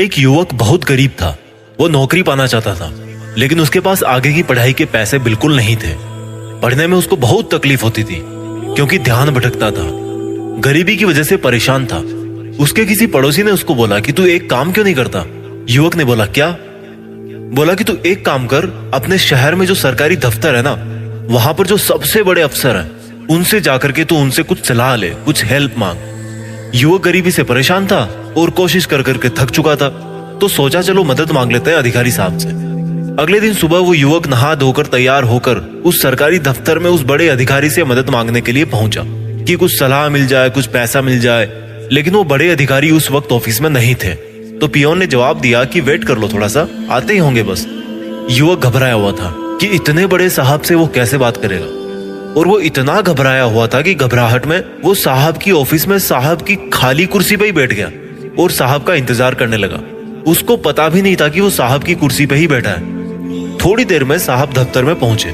एक युवक बहुत गरीब था। वो नौकरी पाना चाहता था, लेकिन उसके पास आगे की पढ़ाई के पैसे बिल्कुल नहीं थे। पढ़ने में उसको बहुत तकलीफ होती थी क्योंकि ध्यान भटकता था। गरीबी की वजह से परेशान था। उसके किसी पड़ोसी ने उसको बोला कि तू एक काम क्यों नहीं करता। युवक ने बोला क्या? बोला कि तू एक काम कर, अपने शहर में जो सरकारी दफ्तर है ना, वहां पर जो सबसे बड़े अफसर हैं उनसे जाकर के तू उनसे कुछ सलाह ले, कुछ हेल्प मांग। युवक गरीबी से परेशान था और कोशिश कर करके थक चुका था, तो सोचा चलो मदद मांग लेते हैं अधिकारी साहब से। अगले दिन सुबह वो युवक नहा धोकर तैयार होकर उस सरकारी दफ्तर में उस बड़े अधिकारी से मदद मांगने के लिए पहुंचा कि कुछ सलाह मिल जाए, कुछ पैसा मिल जाए। लेकिन वो बड़े अधिकारी उस वक्त ऑफिस में नहीं थे। तो पियोन ने जवाब दिया कि वेट कर लो, थोड़ा सा आते ही होंगे बस। युवक घबराया हुआ था कि इतने बड़े साहब से वो कैसे बात करेगा, और वो इतना घबराया हुआ था कि घबराहट में वो साहब की ऑफिस में साहब की खाली कुर्सी पे ही बैठ गया और साहब का इंतजार करने लगा। उसको पता भी नहीं था कि वो साहब की कुर्सी पे ही बैठा है। थोड़ी देर में साहब दफ्तर में पहुंचे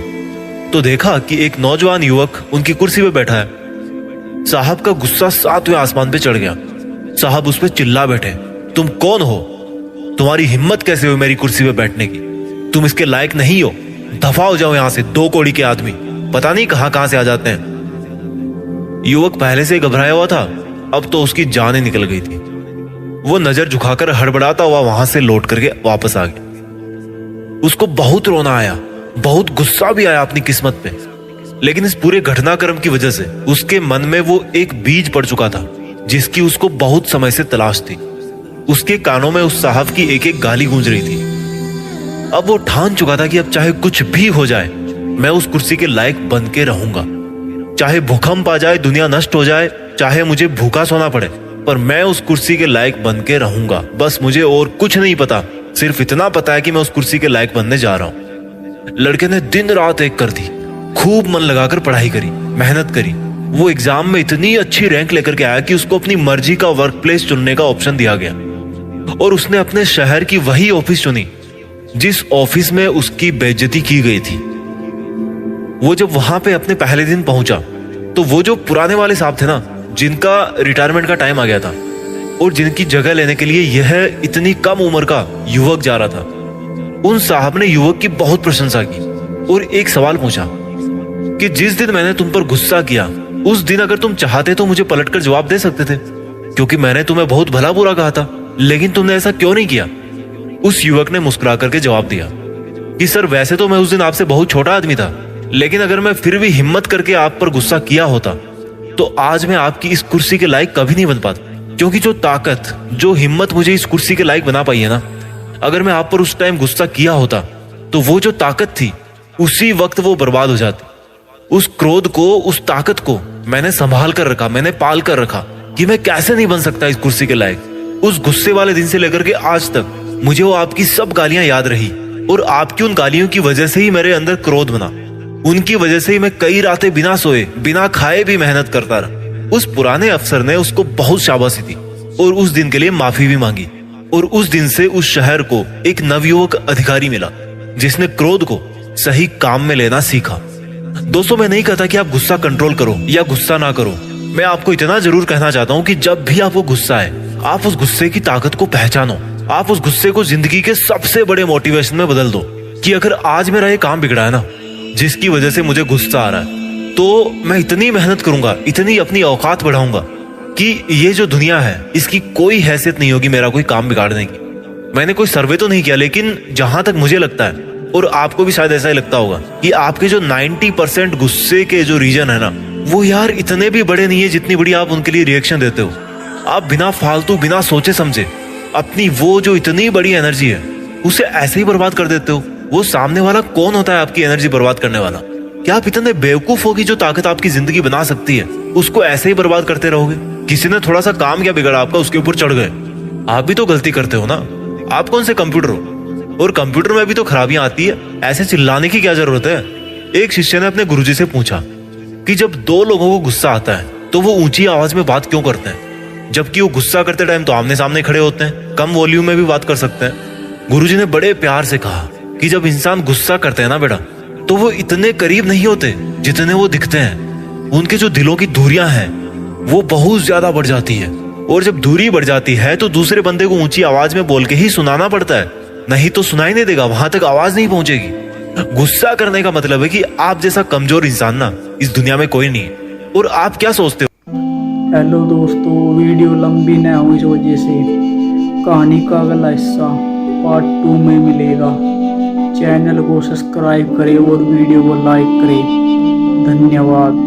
तो देखा कि एक नौजवान युवक उनकी कुर्सी पे बैठा है। साहब का गुस्सा 7वें आसमान पे चढ़ गया। साहब उस पे चिल्ला बैठे, तुम कौन हो? तुम्हारी हिम्मत कैसे हुई मेरी कुर्सी पे बैठने की? तुम इसके लायक नहीं हो, दफा हो जाओ यहां से, 2 कौड़ी के आदमी, पता नहीं कहां से आ जाते हैं। युवक पहले से घबराया हुआ था, अब तो उसकी जान ही निकल गई थी। वो नजर झुकाकर हड़बड़ाता हुआ वहां से लौट करके वापस आ गया। उसको बहुत रोना आया, बहुत गुस्सा भी आया अपनी किस्मत पे। लेकिन इस पूरे घटनाक्रम की वजह से उसके मन में वो एक बीज पड़ चुका था जिसकी उसको बहुत समय से तलाश थी। उसके कानों में उस साहब की एक एक गाली गूंज रही थी। अब वो ठान चुका था कि अब चाहे कुछ भी हो जाए, मैं उस कुर्सी के लायक बन के रहूंगा। चाहे भूकंप आ जाए, दुनिया नष्ट हो जाए, चाहे मुझे भूखा सोना पड़े, पर मैं उस कुर्सी के लायक बन के रहूंगा। बस मुझे और कुछ नहीं पता, सिर्फ इतना पता है कि मैं उस कुर्सी के लायक बनने जा रहा हूं। लड़के ने दिन रात एक कर दी, खूब मन लगाकर पढ़ाई करी, मेहनत करी। वो एग्जाम में इतनी अच्छी रैंक लेकर के आया कि उसको अपनी मर्जी का वर्क प्लेस चुनने का ऑप्शन दिया गया, और उसने अपने शहर की वही ऑफिस चुनी जिस ऑफिस में उसकी बेइज्जती की गई थी। वो जब वहां पे अपने पहले दिन पहुंचा तो वो जो पुराने वाले साहब थे ना, जिनका रिटायरमेंट का टाइम आ गया था और जिनकी जगह लेने के लिए यह इतनी कम उम्र का युवक जा रहा था, उन साहब ने युवक की बहुत प्रशंसा की और एक सवाल पूछा कि जिस दिन मैंने तुम पर गुस्सा किया उस दिन अगर तुम चाहते तो मुझे पलटकर जवाब दे सकते थे, क्योंकि मैंने तुम्हें बहुत भला बुरा कहा था, लेकिन तुमने ऐसा क्यों नहीं किया? उस युवक ने मुस्कुरा करके जवाब दिया कि सर, वैसे तो मैं उस दिन आपसे बहुत छोटा आदमी था, लेकिन अगर मैं फिर भी हिम्मत करके आप पर गुस्सा किया होता तो आज मैं आपकी इस कुर्सी के लायक कभी नहीं बन पाता। क्योंकि जो ताकत, जो हिम्मत मुझे इस कुर्सी के लायक बना पाई है ना, अगर मैं आप पर उस टाइम गुस्सा किया होता तो वो जो ताकत थी उसी वक्त वो बर्बाद हो जाती। उस क्रोध को, उस ताकत को मैंने संभाल कर रखा, मैंने पाल कर रखा कि मैं कैसे नहीं बन सकता इस कुर्सी के लायक। उस गुस्से वाले दिन से लेकर के आज तक मुझे वो आपकी सब गालियां याद रही, और आपकी उन गालियों की वजह से ही मेरे अंदर क्रोध बना। उनकी वजह से ही मैं कई रातें बिना सोए, बिना खाए भी मेहनत करता रहा। उस पुराने अफसर ने उसको बहुत शाबाशी दी और उस दिन के लिए माफी भी मांगी, और उस दिन से उस शहर को एक नवयुवक अधिकारी मिला जिसने क्रोध को सही काम में लेना सीखा। दोस्तों, मैं नहीं कहता कि आप गुस्सा कंट्रोल करो या गुस्सा ना करो। मैं आपको इतना जरूर कहना चाहता हूं कि जब भी आपको गुस्सा है, आप उस गुस्से की ताकत को पहचानो। आप उस गुस्से को जिंदगी के सबसे बड़े मोटिवेशन में बदल दो कि अगर आज मेरा ये काम बिगड़ा है ना, जिसकी वजह से मुझे गुस्सा आ रहा है, तो मैं इतनी मेहनत करूंगा, इतनी अपनी औकात बढ़ाऊंगा कि ये जो दुनिया है इसकी कोई हैसियत नहीं होगी मेरा कोई काम बिगाड़ने की। मैंने कोई सर्वे तो नहीं किया, लेकिन जहां तक मुझे लगता है, और आपको भी शायद ऐसा ही लगता होगा, कि आपके जो 90% गुस्से के जो रीजन है ना, वो यार इतने भी बड़े नहीं है जितनी बड़ी आप उनके लिए रिएक्शन देते हो। आप बिना फालतू, बिना सोचे समझे अपनी वो जो इतनी बड़ी एनर्जी है उसे ऐसे ही बर्बाद कर देते हो। वो सामने वाला कौन होता है आपकी एनर्जी बर्बाद करने वाला? क्या आप इतने बेवकूफ हो कि जो ताकत आपकी जिंदगी बना सकती है उसको ऐसे ही बर्बाद करते रहोगे? किसी ने थोड़ा सा काम क्या बिगड़ा आपका, उसके ऊपर चढ़ गए। आप भी तो गलती करते हो ना, आप कौन से कंप्यूटर हो? और कंप्यूटर में भी तो खराबियां आती है, ऐसे चिल्लाने की क्या जरूरत है? एक शिष्य ने अपने गुरुजी से पूछा कि जब 2 लोगों को गुस्सा आता है तो वो ऊंची आवाज में बात क्यों करते हैं, जबकि वो गुस्सा करते टाइम तो आमने सामने खड़े होते हैं, कम वॉल्यूम में भी बात कर सकते हैं। गुरुजी ने बड़े प्यार से कहा कि जब इंसान गुस्सा करते हैं ना बेटा, तो वो इतने करीब नहीं होते जितने वो दिखते हैं। उनके जो दिलों की दूरियां हैं वो बहुत ज्यादा बढ़ जाती है। और जब दूरी बढ़ जाती है तो दूसरे बंदे को ऊंची आवाज में बोल के ही सुनाना पड़ता है, नहीं तो सुनाई नहीं देगा, वहां तक आवाज नहीं पहुंचेगी। गुस्सा करने का मतलब है कि आप जैसा कमजोर इंसान ना इस दुनिया में कोई नहीं है। और आप क्या सोचते हो? हेलो दोस्तों, वीडियो लंबी न हो इस वजह से कहानी का अगला हिस्सा पार्ट 2 में मिलेगा। चैनल को सब्सक्राइब करें और वीडियो को लाइक करें। धन्यवाद।